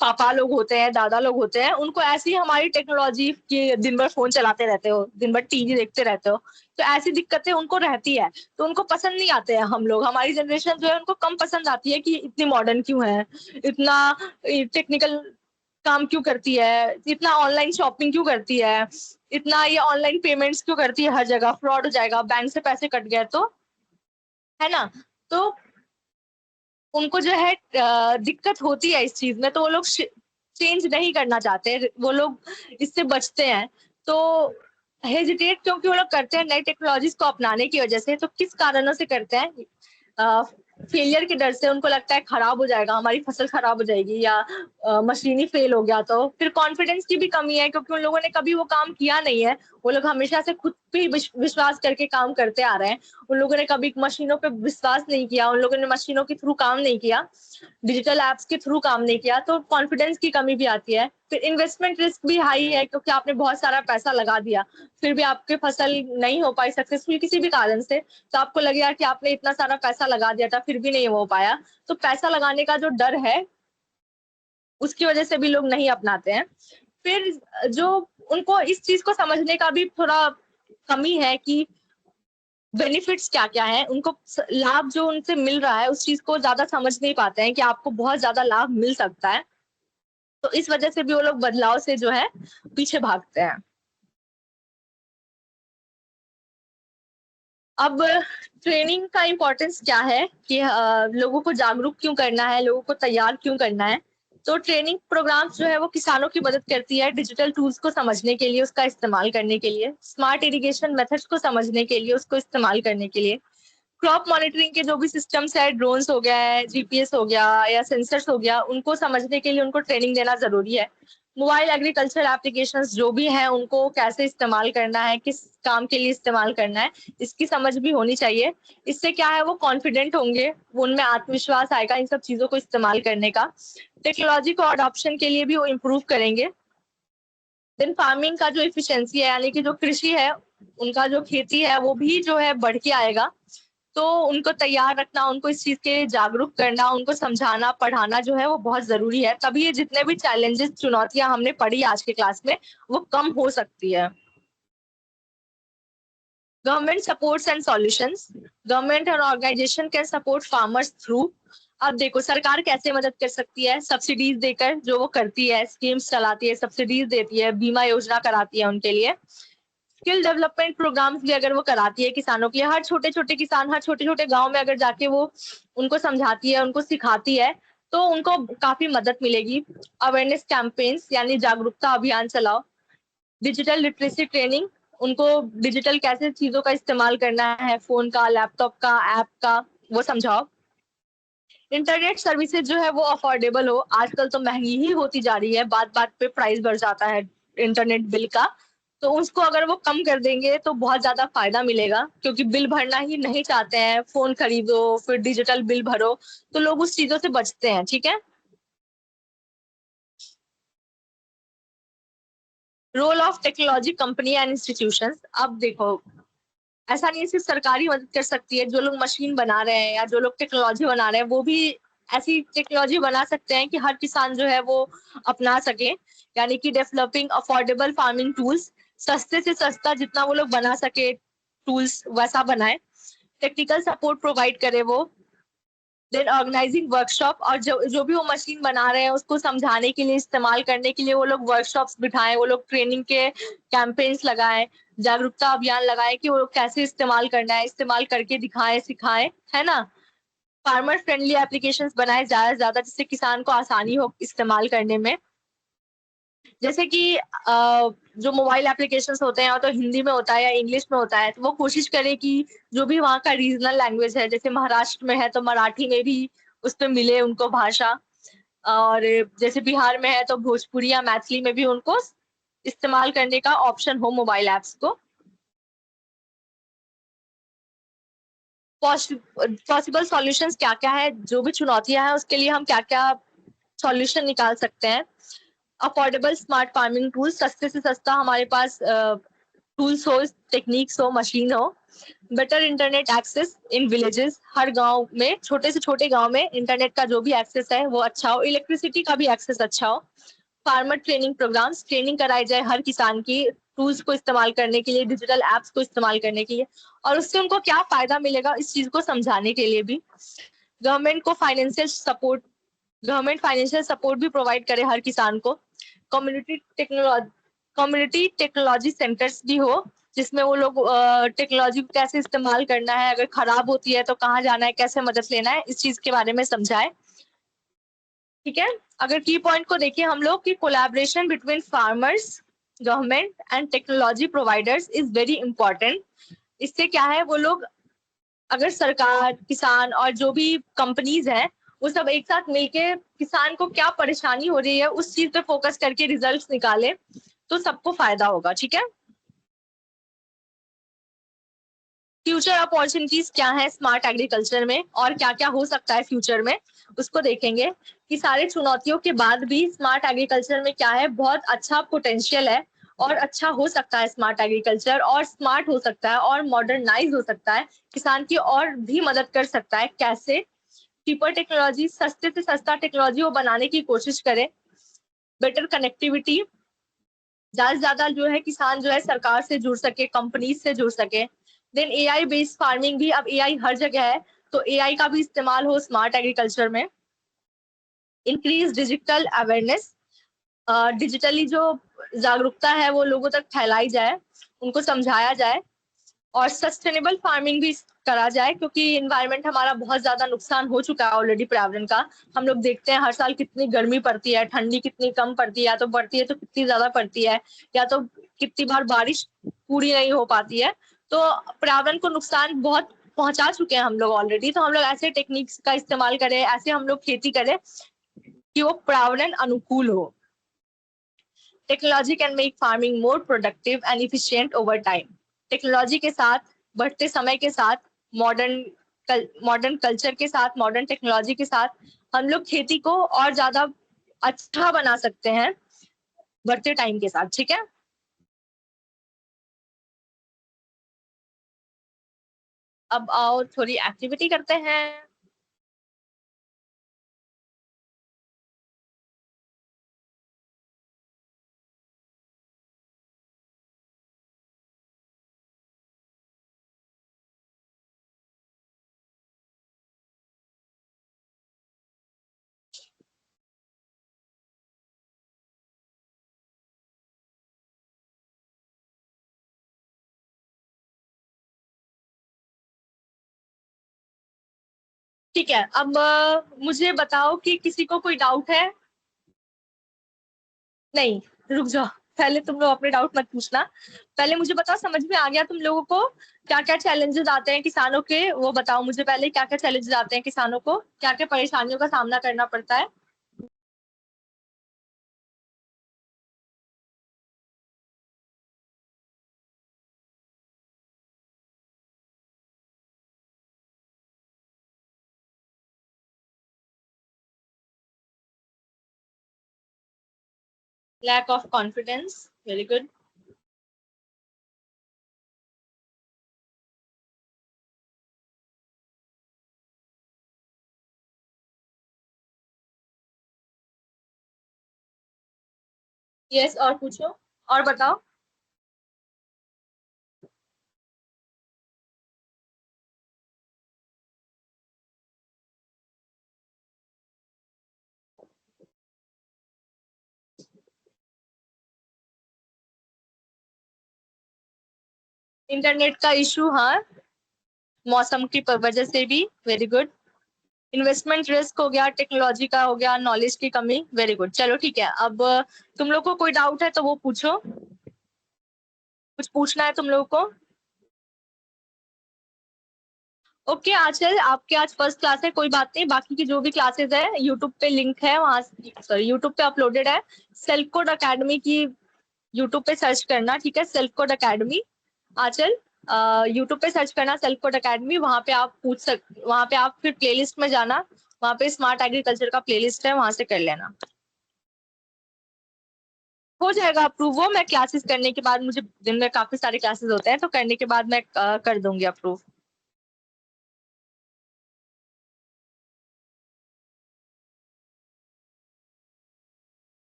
पापा लोग होते हैं, दादा लोग होते हैं, उनको ऐसी हमारी टेक्नोलॉजी की, दिन भर फोन चलाते रहते हो, दिन भर टीवी देखते रहते हो, तो ऐसी दिक्कतें उनको रहती है, तो उनको पसंद नहीं आते हैं। हम लोग, हमारी जनरेशन जो है उनको कम पसंद आती है कि इतनी मॉडर्न क्यों है, इतना टेक्निकल काम क्यों करती है, इतना ऑनलाइन शॉपिंग क्यों करती है, इतना ये ऑनलाइन पेमेंट्स क्यों करती है, हर जगह फ्रॉड हो जाएगा, बैंक से पैसे कट गए तो, है ना। तो उनको जो है दिक्कत होती है इस चीज में, तो वो लोग चेंज नहीं करना चाहते, वो लोग इससे बचते हैं। तो हेजिटेट क्योंकि वो लोग करते हैं नई टेक्नोलॉजीज को अपनाने की वजह से, तो किस कारणों से करते हैं, फेलियर के डर से, उनको लगता है खराब हो जाएगा, हमारी फसल खराब हो जाएगी, या मशीन ही फेल हो गया तो। फिर कॉन्फिडेंस की भी कमी है, क्योंकि उन लोगों ने कभी वो काम किया नहीं है, वो लोग हमेशा से खुद पे विश्वास करके काम करते आ रहे हैं, उन लोगों ने कभी मशीनों पे विश्वास नहीं किया, उन लोगों ने मशीनों के थ्रू काम नहीं किया, डिजिटल एप्स के थ्रू काम नहीं किया, तो कॉन्फिडेंस की कमी भी आती है। फिर इन्वेस्टमेंट रिस्क भी हाई है, क्योंकि आपने बहुत सारा पैसा लगा दिया, फिर भी आपकी फसल नहीं हो पाई सक्सेसफुल किसी भी कारण से, तो आपको लगेगा कि आपने इतना सारा पैसा लगा दिया था फिर भी नहीं हो पाया। तो पैसा लगाने का जो डर है उसकी वजह से भी लोग नहीं अपनाते हैं। फिर जो उनको इस चीज को समझने का भी थोड़ा कमी है कि बेनिफिट्स क्या क्या है, उनको लाभ जो उनसे मिल रहा है उस चीज को ज्यादा समझ नहीं पाते हैं कि आपको बहुत ज्यादा लाभ मिल सकता है। तो इस वजह से भी वो लोग बदलाव से जो है पीछे भागते हैं। अब ट्रेनिंग का इम्पोर्टेंस क्या है कि लोगों को जागरूक क्यों करना है, लोगों को तैयार क्यों करना है। तो ट्रेनिंग प्रोग्राम्स जो है वो किसानों की मदद करती है डिजिटल टूल्स को समझने के लिए, उसका इस्तेमाल करने के लिए, स्मार्ट इरिगेशन मेथड्स को समझने के लिए, उसको इस्तेमाल करने के लिए, क्रॉप मॉनिटरिंग के जो भी सिस्टम्स है, ड्रोन्स हो गया है, जीपीएस हो गया या सेंसर्स हो गया, उनको समझने के लिए उनको ट्रेनिंग देना जरूरी है। मोबाइल एग्रीकल्चर एप्लीकेशंस जो भी हैं उनको कैसे इस्तेमाल करना है, किस काम के लिए इस्तेमाल करना है, इसकी समझ भी होनी चाहिए। इससे क्या है, वो कॉन्फिडेंट होंगे, वो उनमें आत्मविश्वास आएगा इन सब चीजों को इस्तेमाल करने का। टेक्नोलॉजी को अडॉप्शन के लिए भी वो इम्प्रूव करेंगे। देन फार्मिंग का जो इफिशियंसी है, यानी कि जो कृषि है, उनका जो खेती है वो भी जो है बढ़ के आएगा। तो उनको तैयार रखना, उनको इस चीज के जागरूक करना, उनको समझाना पढ़ाना जो है वो बहुत जरूरी है, तभी ये जितने भी चैलेंजेस चुनौतियां हमने पढ़ी आज के क्लास में वो कम हो सकती है। Government supports and solutions, government and organization can support farmers through. अब देखो सरकार कैसे मदद कर सकती है, सब्सिडीज देकर, जो वो करती है, स्कीम्स चलाती है, सब्सिडीज देती है, बीमा योजना कराती है उनके लिए। स्किल डेवलपमेंट प्रोग्राम्स भी अगर वो कराती है किसानों के लिए, हर छोटे छोटे किसान, हर छोटे छोटे गांव में अगर जाके वो उनको समझाती है, उनको सिखाती है, तो उनको काफी मदद मिलेगी। अवेयरनेस कैंपेन्स यानी जागरूकता अभियान चलाओ। डिजिटल लिटरेसी ट्रेनिंग, उनको डिजिटल कैसे चीजों का इस्तेमाल करना है, फोन का, लैपटॉप का, ऐप का, वो समझाओ। इंटरनेट सर्विसेज जो है वो अफोर्डेबल हो। आजकल तो महंगी ही होती जा रही है, बात बात पे प्राइस बढ़ जाता है इंटरनेट बिल का। तो उसको अगर वो कम कर देंगे तो बहुत ज्यादा फायदा मिलेगा, क्योंकि बिल भरना ही नहीं चाहते हैं, फोन खरीदो फिर डिजिटल बिल भरो, तो लोग उस चीजों से बचते हैं। ठीक है। Role of technology company and institutions. अब देखो, ऐसा नहीं है सिर्फ सरकारी मदद कर सकती है। जो लोग मशीन बना रहे हैं या जो लोग टेक्नोलॉजी बना रहे हैं वो भी ऐसी टेक्नोलॉजी बना सकते हैं कि हर किसान जो है वो अपना सके। यानी कि डेवलपिंग अफोर्डेबल फार्मिंग टूल्स, सस्ते से सस्ता जितना वो लोग बना सके टूल्स वैसा बनाए। टेक्निकल सपोर्ट प्रोवाइड करे वो। देन ऑर्गेनाइजिंग वर्कशॉप, और जो भी वो मशीन बना रहे हैं उसको समझाने के लिए, इस्तेमाल करने के लिए वो लोग वर्कशॉप्स बिठाएं, वो लोग ट्रेनिंग के कैंपेन्स लगाएं, जागरूकता अभियान लगाएं कि वो लोग कैसे इस्तेमाल करना है, इस्तेमाल करके दिखाएं सिखाएं, है ना। फार्मर फ्रेंडली एप्लीकेशंस बनाए ज्यादा से ज्यादा, जिससे किसान को आसानी हो इस्तेमाल करने में। जैसे कि जो मोबाइल एप्लीकेशंस होते हैं या तो हिंदी में होता है या इंग्लिश में होता है, तो वो कोशिश करे कि जो भी वहाँ का रीजनल लैंग्वेज है, जैसे महाराष्ट्र में है तो मराठी में भी उस पर मिले उनको भाषा, और जैसे बिहार में है तो भोजपुरी या मैथिली में भी उनको इस्तेमाल करने का ऑप्शन हो मोबाइल ऐप्स को। पॉसिबल सॉल्यूशंस क्या क्या है, जो भी चुनौतियां हैं उसके लिए हम क्या क्या सॉल्यूशन निकाल सकते हैं। अफोर्डेबल स्मार्ट फार्मिंग टूल्स, सस्ते से सस्ता हमारे पास टूल्स हो, टेक्निक्स हो, मशीन हो। Better internet access in villages, हर गांव में, छोटे से छोटे गांव में इंटरनेट का जो भी एक्सेस है वो अच्छा हो। इलेक्ट्रिसिटी का भी एक्सेस अच्छा हो। फार्मर ट्रेनिंग प्रोग्राम्स, ट्रेनिंग कराई जाए हर किसान की टूल्स को इस्तेमाल करने के लिए, डिजिटल एप्स को इस्तेमाल करने के लिए, और उससे उनको क्या फायदा मिलेगा इस चीज को समझाने के लिए भी। गवर्नमेंट को financial support, government financial support भी प्रोवाइड करे हर किसान को। कम्युनिटी टेक्नोलॉजी सेंटर्स भी हो, जिसमें वो लोग टेक्नोलॉजी को कैसे इस्तेमाल करना है, अगर खराब होती है तो कहाँ जाना है, कैसे मदद लेना है, इस चीज के बारे में समझाए। ठीक है। अगर की पॉइंट को देखिए हम लोग कि collaboration between farmers, government and technology providers is very important. इससे क्या है, वो लोग, अगर सरकार, किसान और जो भी कंपनीज हैं वो सब एक साथ मिलके किसान को क्या परेशानी हो रही है उस चीज पे फोकस करके रिजल्ट्स निकाले तो सबको फायदा होगा। ठीक है। फ्यूचर अपॉर्चुनिटीज क्या है स्मार्ट एग्रीकल्चर में, और क्या क्या हो सकता है फ्यूचर में, उसको देखेंगे कि सारे चुनौतियों के बाद भी स्मार्ट एग्रीकल्चर में क्या है, बहुत अच्छा पोटेंशियल है और अच्छा हो सकता है स्मार्ट एग्रीकल्चर, और स्मार्ट हो सकता है और मॉडर्नाइज हो सकता है, किसान की और भी मदद कर सकता है। कैसे? चीपर टेक्नोलॉजी, सस्ते से सस्ता टेक्नोलॉजी वो बनाने की कोशिश करे। बेटर कनेक्टिविटी, ज्यादा से ज्यादा जो है किसान जो है सरकार से जुड़ सके, कंपनी से जुड़ सके। देन एआई बेस्ड फार्मिंग भी, अब एआई हर जगह है तो एआई का भी इस्तेमाल हो स्मार्ट एग्रीकल्चर में। इंक्रीज डिजिटल अवेयरनेस, डिजिटली जो जागरूकता है वो लोगों तक फैलाई जाए, उनको समझाया जाए। और सस्टेनेबल फार्मिंग भी करा जाए, क्योंकि इन्वायरमेंट हमारा बहुत ज्यादा नुकसान हो चुका है ऑलरेडी पर्यावरण का। हम लोग देखते हैं हर साल कितनी गर्मी पड़ती है, ठंडी कितनी कम पड़ती है, या तो पड़ती है तो कितनी ज्यादा पड़ती है, या तो कितनी बार बारिश पूरी नहीं हो पाती है। तो पर्यावरण को नुकसान बहुत पहुंचा चुके हैं हम लोग ऑलरेडी। तो हम लोग ऐसे टेक्निक्स का इस्तेमाल करें, ऐसे हम लोग खेती करें कि वो पर्यावरण अनुकूल हो। Technology can make farming more productive and efficient over time. Technology के साथ, बढ़ते समय के साथ, मॉडर्न कल्चर के साथ, मॉडर्न टेक्नोलॉजी के साथ हम लोग खेती को और ज्यादा अच्छा बना सकते हैं बढ़ते टाइम के साथ। ठीक है। अब आओ थोड़ी एक्टिविटी करते हैं। ठीक है। अब मुझे बताओ कि किसी को कोई डाउट है? नहीं, रुक जाओ। पहले तुम लोग अपने डाउट मत पूछना, पहले मुझे बताओ समझ में आ गया तुम लोगों को क्या क्या चैलेंजेस आते हैं किसानों के, वो बताओ मुझे पहले क्या क्या चैलेंजेस आते हैं किसानों को, क्या क्या परेशानियों का सामना करना पड़ता है। Lack of confidence, very good. Yes, और पूछो, और बताओ। इंटरनेट का इशू, हाँ, मौसम की वजह से भी, वेरी गुड। इन्वेस्टमेंट रिस्क हो गया, टेक्नोलॉजी का हो गया, नॉलेज की कमी, वेरी गुड। चलो ठीक है, अब तुम लोग को कोई डाउट है तो वो पूछो, कुछ पूछना है तुम लोग को। ओके आंचल, आपके आज फर्स्ट क्लास है, कोई बात नहीं, बाकी की जो भी क्लासेस है यूट्यूब पे लिंक है, वहां सॉरी यूट्यूब पे अपलोडेड है। सेल्फ कोड अकेडमी की यूट्यूब पे सर्च करना, ठीक है, सेल्फ कोड अकेडमी। आंचल, यूट्यूब पे सर्च करना सेल्फ कोड अकेडमी, वहां पे आप वहां पे आप फिर प्लेलिस्ट में जाना, वहां पे स्मार्ट एग्रीकल्चर का प्लेलिस्ट है, वहां से कर लेना। हो जाएगा अप्रूव, वो मैं क्लासेस करने के बाद, मुझे दिन में काफी सारे क्लासेस होते हैं तो करने के बाद मैं कर दूंगी अप्रूव।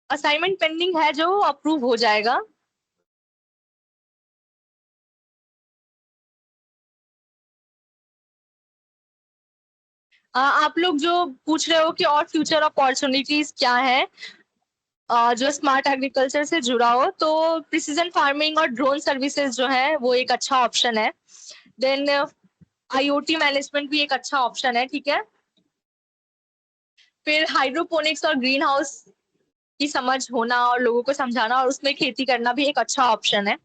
असाइनमेंट पेंडिंग है जो अप्रूव हो जाएगा। आप लोग जो पूछ रहे हो कि और फ्यूचर अपॉर्चुनिटीज क्या है, जो स्मार्ट एग्रीकल्चर से जुड़ा हो, तो प्रिसीजन फार्मिंग और ड्रोन सर्विसेज जो है वो एक अच्छा ऑप्शन है। देन आईओटी मैनेजमेंट भी एक अच्छा ऑप्शन है, ठीक है। फिर हाइड्रोपोनिक्स और ग्रीन हाउस की समझ होना और लोगों को समझाना और उसमें खेती करना भी एक अच्छा ऑप्शन है।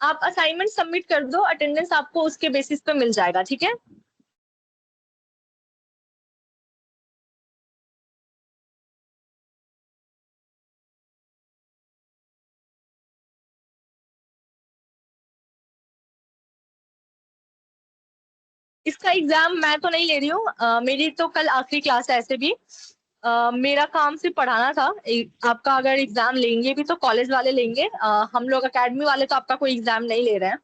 आप असाइनमेंट सबमिट कर दो, अटेंडेंस आपको उसके बेसिस पे मिल जाएगा, ठीक है। इसका एग्जाम मैं तो नहीं ले रही हूँ, मेरी तो कल आखिरी क्लास है ऐसे भी। मेरा काम सिर्फ पढ़ाना था। आपका अगर एग्जाम लेंगे भी तो कॉलेज वाले लेंगे, हम लोग एकेडमी वाले तो आपका कोई एग्जाम नहीं ले रहे हैं।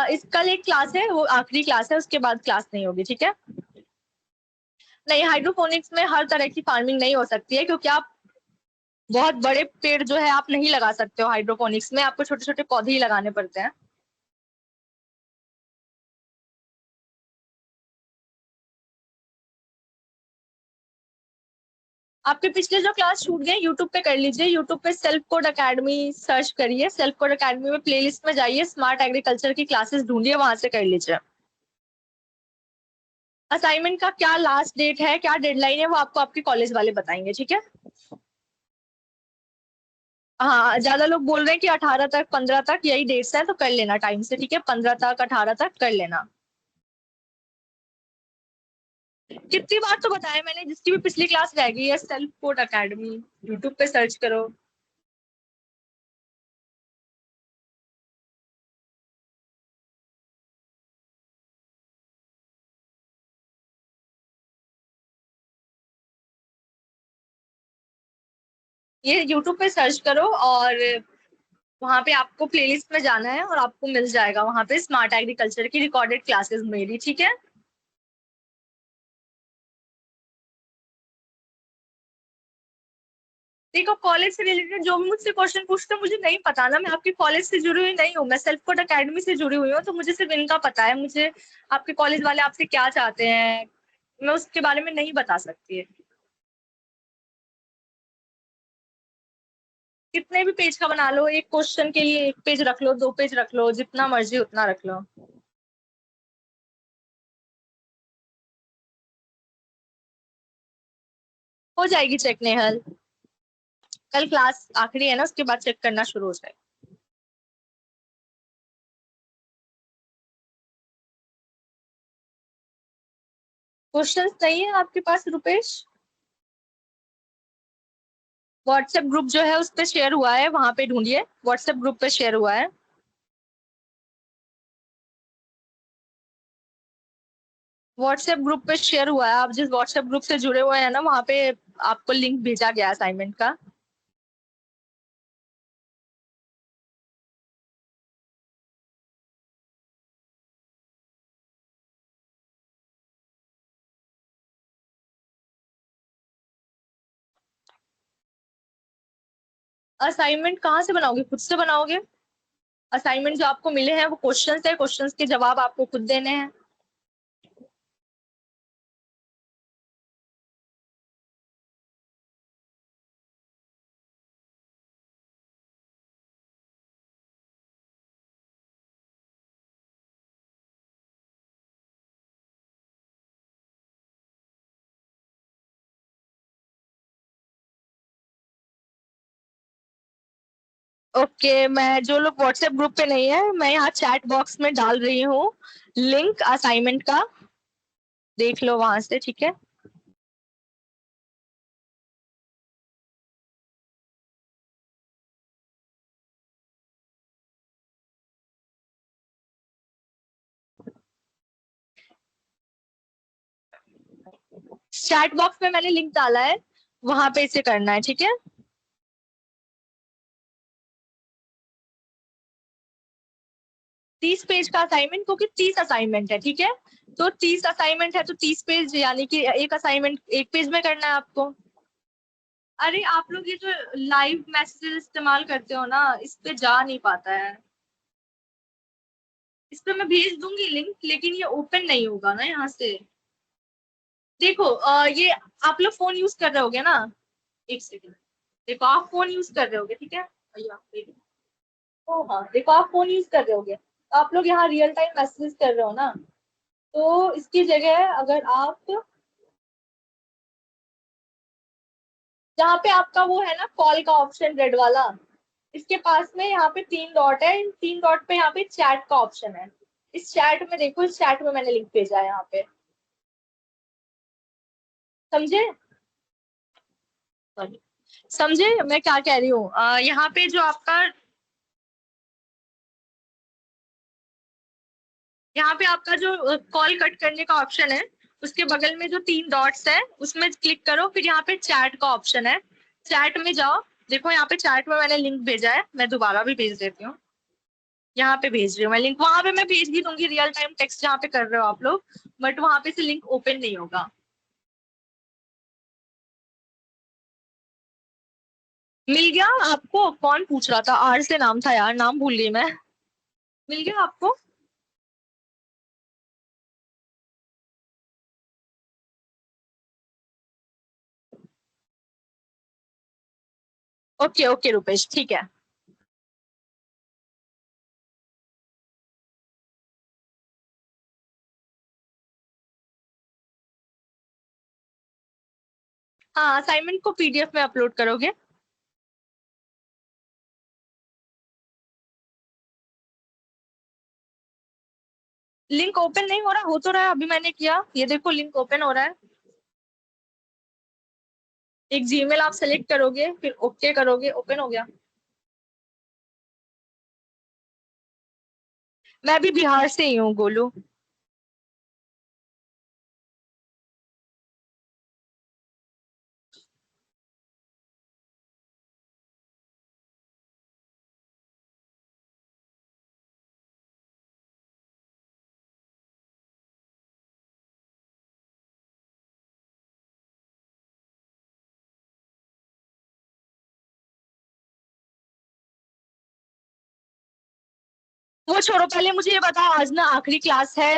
इस कल एक क्लास है, वो आखिरी क्लास है, उसके बाद क्लास नहीं होगी, ठीक है। नहीं, हाइड्रोपोनिक्स में हर तरह की फार्मिंग नहीं हो सकती है, क्योंकि आप बहुत बड़े पेड़ जो है आप नहीं लगा सकते हो हाइड्रोपोनिक्स में, आपको छोटे छोटे पौधे ही लगाने पड़ते हैं। आपके पिछले जो क्लास छूट गए यूट्यूब पे कर लीजिए, यूट्यूब पे सेल्फ कोड अकेडमी सर्च करिए, सेल्फ कोड अकेडमी में प्लेलिस्ट में जाइए, स्मार्ट एग्रीकल्चर की क्लासेस ढूंढिए, वहां से कर लीजिए। असाइनमेंट का क्या लास्ट डेट है, क्या डेडलाइन है, वो आपको आपके कॉलेज वाले बताएंगे, ठीक है। हाँ, ज्यादा लोग बोल रहे हैं कि 18 तक 15 तक यही डेट्स है, तो कर लेना टाइम से, ठीक है, 15 तक 18 तक कर लेना। कितनी बार तो बताया मैंने, जिसकी भी पिछली क्लास रह गई है सेल्फ कोड अकेडमी, यूट्यूब पे सर्च करो। ये यूट्यूब पे सर्च करो और वहां पे आपको प्लेलिस्ट में जाना है और आपको मिल जाएगा वहां पे स्मार्ट एग्रीकल्चर की रिकॉर्डेड क्लासेस मेरी, ठीक है। देखो, कॉलेज से रिलेटेड जो भी मुझसे क्वेश्चन पूछते हो मुझे नहीं पता ना, मैं आपके कॉलेज से जुड़ी हुई नहीं हूँ, मैं सेल्फ कोड अकेडमी से जुड़ी हुई हूँ, तो मुझे सिर्फ इनका पता है, मुझे आपके कॉलेज वाले आपसे क्या चाहते हैं, मैं उसके बारे में नहीं बता सकती। कितने भी पेज का बना लो, एक क्वेश्चन के लिए 1 पेज रख लो, 2 पेज रख लो, जितना मर्जी उतना रख लो। हो जाएगी चेक नेहल। कल क्लास आखिरी है ना, उसके बाद चेक करना शुरू हो जाएगा। क्वेश्चंस नहीं है आपके पास रुपेश? व्हाट्सएप ग्रुप जो है उस पे शेयर हुआ है, वहां पे ढूंढिए, व्हाट्सएप ग्रुप पे शेयर हुआ है। व्हाट्सएप ग्रुप पे शेयर हुआ है, आप जिस व्हाट्सएप ग्रुप से जुड़े हुए हैं ना, वहां पे आपको लिंक भेजा गया असाइनमेंट का। असाइनमेंट कहाँ से बनाओगे, खुद से बनाओगे? असाइनमेंट जो आपको मिले हैं वो क्वेश्चंस है, क्वेश्चंस के जवाब आपको खुद देने हैं। ओके, मैं जो लोग व्हाट्सएप ग्रुप पे नहीं है, मैं यहाँ चैट बॉक्स में डाल रही हूँ लिंक असाइनमेंट का, देख लो वहां से, ठीक है? चैट बॉक्स में मैंने लिंक डाला है, वहां पे इसे करना है, ठीक है? 30 पेज का असाइनमेंट, क्योंकि 30 असाइनमेंट है, ठीक है? तो 30 असाइनमेंट है तो 30 पेज, यानी कि एक असाइनमेंट 1 पेज में करना है आपको। अरे आप लोग ये जो लाइव मैसेज इस्तेमाल करते हो ना, इस पे जा नहीं पाता है। इस पे मैं भेज दूंगी लिंक, लेकिन ये ओपन नहीं होगा ना यहाँ से। देखो ये आप लोग फोन यूज कर रहे होगे ना? एक सेकंड, देखो आप फोन यूज कर रहे होगे, ठीक है भैया? ओ हाँ, देखो आप फोन यूज कर रहे होगे, तो आप लोग यहाँ रियल टाइम मैसेज कर रहे हो ना, तो इसकी जगह अगर आप, जहाँ पे आपका वो है ना कॉल का ऑप्शन रेड वाला, इसके पास में यहाँ पे 3 डॉट है, इन 3 डॉट पे यहाँ पे चैट का ऑप्शन है। इस चैट में देखो, इस चैट में मैंने लिंक भेजा है यहाँ पे, समझे? Sorry. समझे मैं क्या कह रही हूँ? यहाँ पे जो आपका, यहाँ पे आपका जो कॉल कट करने का ऑप्शन है, उसके बगल में जो 3 डॉट्स है उसमें क्लिक करो, फिर यहाँ पे चैट का ऑप्शन है, चैट में जाओ। देखो यहाँ पे चैट में मैंने लिंक भेजा है, मैं दोबारा भी भेज देती हूँ। यहाँ पे भेज रही हूँ मैं लिंक, वहां पे मैं भेज भी दूंगी रियल टाइम टेक्स्ट जहाँ पे कर रहे हो आप लोग, बट वहां पे से लिंक ओपन नहीं होगा। मिल गया आपको? कौन पूछ रहा था, आर से नाम था यार, नाम भूल गई मैं। मिल गया आपको? ओके ओके रुपेश, ठीक है। हाँ, असाइनमेंट को पीडीएफ में अपलोड करोगे? लिंक ओपन नहीं हो रहा? हो तो रहा है, अभी मैंने किया, ये देखो लिंक ओपन हो रहा है। एक जीमेल आप सेलेक्ट करोगे, फिर ओके करोगे, ओपन हो गया। मैं भी बिहार से ही हूँ गोलू। वो छोड़ो, पहले मुझे ये बताओ, आज ना आखिरी क्लास है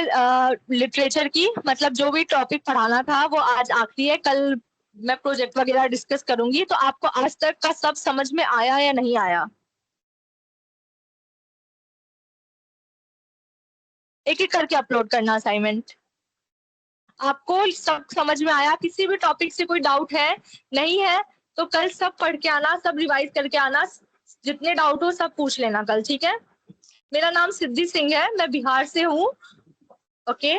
लिटरेचर की, मतलब जो भी टॉपिक पढ़ाना था वो आज आखिरी है। कल मैं प्रोजेक्ट वगैरह डिस्कस करूंगी, तो आपको आज तक का सब समझ में आया या नहीं आया? एक एक करके अपलोड करना असाइनमेंट। आपको सब समझ में आया? किसी भी टॉपिक से कोई डाउट है? नहीं है तो कल सब पढ़ के आना, सब रिवाइज करके आना, जितने डाउट हो सब पूछ लेना कल, ठीक है? मेरा नाम सिद्धि सिंह है, मैं बिहार से हूँ। ओके।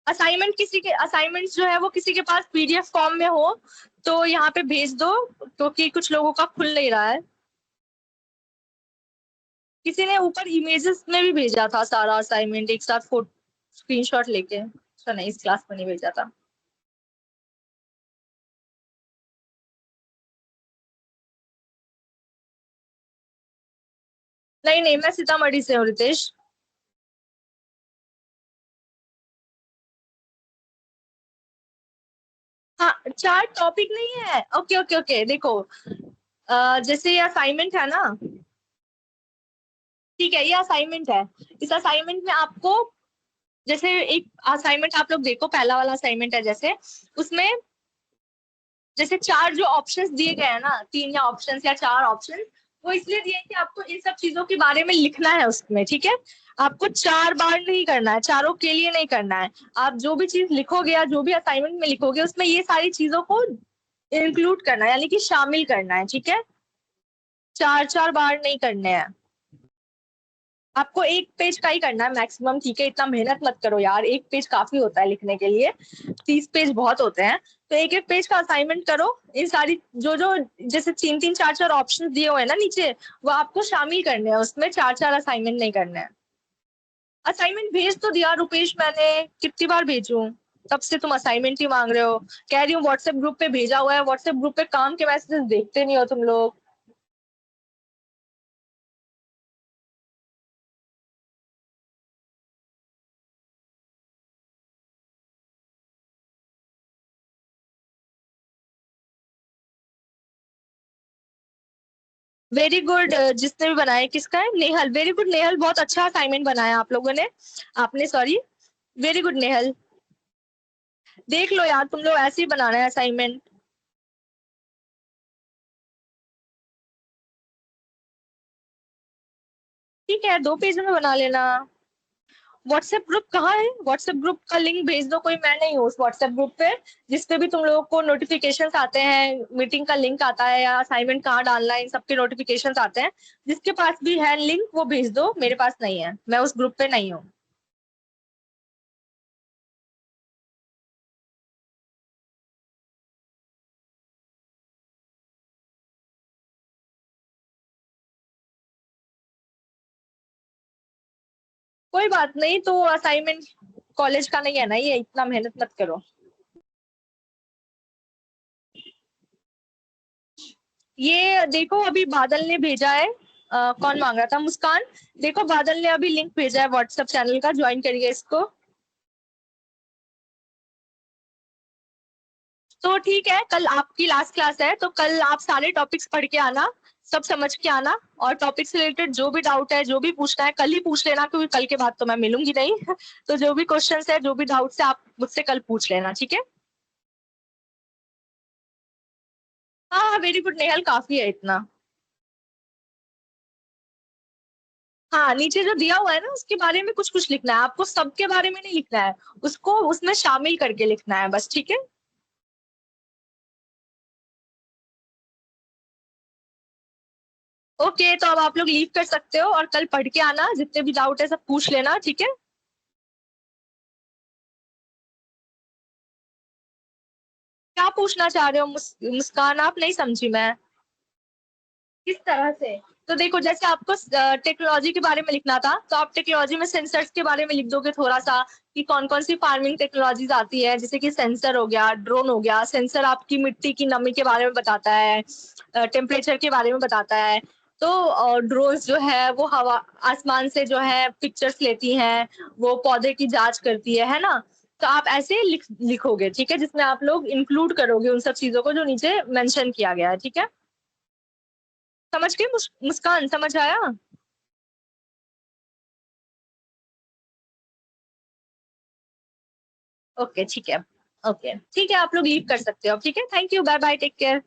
असाइनमेंट जो है वो किसी के पास पीडीएफ फॉर्म में हो तो यहाँ पे भेज दो, क्योंकि कुछ लोगों का खुल नहीं रहा है। किसी ने ऊपर इमेजेस में भी भेजा था सारा असाइनमेंट एक साथ, फोटो स्क्रीनशॉट लेके। अच्छा नहीं, इस क्लास में नहीं भेजा था। नहीं नहीं, मैं सीतामढ़ी से हूँ रितेश। हाँ, चार टॉपिक नहीं है। ओके ओके ओके, देखो जैसे ये असाइनमेंट है ना, ठीक है, ये असाइनमेंट है। इस असाइनमेंट में आपको, जैसे एक असाइनमेंट आप लोग देखो, पहला वाला असाइनमेंट है जैसे, उसमें जैसे चार जो ऑप्शंस दिए गए हैं ना, तीन या ऑप्शंस या चार ऑप्शन, वो इसलिए दिए हैं कि आपको इन सब चीजों के बारे में लिखना है उसमें, ठीक है? आपको चार बार नहीं करना है, चारों के लिए नहीं करना है। आप जो भी चीज लिखोगे या जो भी असाइनमेंट में लिखोगे उसमें ये सारी चीजों को इंक्लूड करना है, यानी कि शामिल करना है, ठीक है? चार चार बार नहीं करने हैं। आपको एक पेज का ही करना है मैक्सिमम, ठीक है? इतना मेहनत मत करो यार, एक पेज काफी होता है लिखने के लिए, 30 पेज बहुत होते हैं। तो एक एक पेज का असाइनमेंट करो। इन सारी जो जो जैसे तीन तीन चार चार ऑप्शन दिए हुए हैं ना नीचे, वो आपको शामिल करने हैं उसमें, चार चार असाइनमेंट नहीं करने हैं। असाइनमेंट भेज तो दिया रुपेश मैंने, कितनी बार भेजूं? तब से तुम असाइनमेंट ही मांग रहे हो। कह रही हूँ व्हाट्सएप ग्रुप पे भेजा हुआ है, व्हाट्सएप ग्रुप पे काम के मैसेजेस देखते नहीं हो तुम लोग। Very good. जिसने भी बनाया, किसका है? नेहल। वेरी गुड नेहल, बहुत अच्छा असाइनमेंट बनाया आप लोगों ने, आपने, सॉरी। Very good Nehal. देख लो यार, तुम लोग ऐसे ही बनाना है असाइनमेंट। ठीक है, 2 पेज में बना लेना। व्हाट्सएप ग्रुप कहाँ है? व्हाट्सएप ग्रुप का लिंक भेज दो कोई, मैं नहीं हूँ उस व्हाट्सएप ग्रुप पे जिसपे भी तुम लोगों को नोटिफिकेशन आते हैं, मीटिंग का लिंक आता है या असाइनमेंट कहाँ डालना है, इन सबके नोटिफिकेशन आते हैं। जिसके पास भी है लिंक वो भेज दो, मेरे पास नहीं है, मैं उस ग्रुप पे नहीं हूँ। कोई बात नहीं, तो असाइनमेंट कॉलेज का नहीं है ना, ये इतना मेहनत मत करो। ये देखो, अभी बादल ने भेजा है। कौन मांग रहा था? मुस्कान। देखो बादल ने अभी लिंक भेजा है व्हाट्सएप चैनल का, ज्वाइन करिए इसको। तो ठीक है, कल आपकी लास्ट क्लास है, तो कल आप सारे टॉपिक्स पढ़ के आना, सब समझ के आना। और टॉपिक से रिलेटेड जो भी डाउट है, जो भी पूछना है, कल ही पूछ लेना, क्योंकि कल के बाद तो मैं मिलूंगी नहीं। तो जो भी क्वेश्चन है, जो भी डाउट्स है, आप मुझसे कल पूछ लेना, ठीक है? हाँ, वेरी गुड नेहल, काफी है इतना। हाँ, नीचे जो दिया हुआ है ना उसके बारे में कुछ कुछ लिखना है, आपको सबके बारे में नहीं लिखना है, उसको उसमें शामिल करके लिखना है बस, ठीक है? ओके, तो अब आप लोग लीव कर सकते हो और कल पढ़ के आना, जितने भी डाउट है सब पूछ लेना, ठीक है? क्या पूछना चाह रहे हो मुस्कान? आप नहीं समझी मैं। किस तरह से? तो देखो, जैसे आपको टेक्नोलॉजी के बारे में लिखना था, तो आप टेक्नोलॉजी में सेंसर्स के बारे में लिख दोगे थोड़ा सा, कि कौन कौन सी फार्मिंग टेक्नोलॉजीज आती है, जैसे कि सेंसर हो गया, ड्रोन हो गया। सेंसर आपकी मिट्टी की नमी के बारे में बताता है, टेम्परेचर के बारे में बताता है। तो ड्रोन्स जो है वो हवा, आसमान से जो है पिक्चर्स लेती हैं, वो पौधे की जांच करती है ना? तो आप ऐसे लिखोगे, ठीक है, जिसमें आप लोग इंक्लूड करोगे उन सब चीजों को जो नीचे मेंशन किया गया है, ठीक है। समझ गए मुस्कान, समझ आया? ओके ठीक है। ओके ठीक है, आप लोग लीव कर सकते हो, ठीक है। Thank you, bye bye, take care.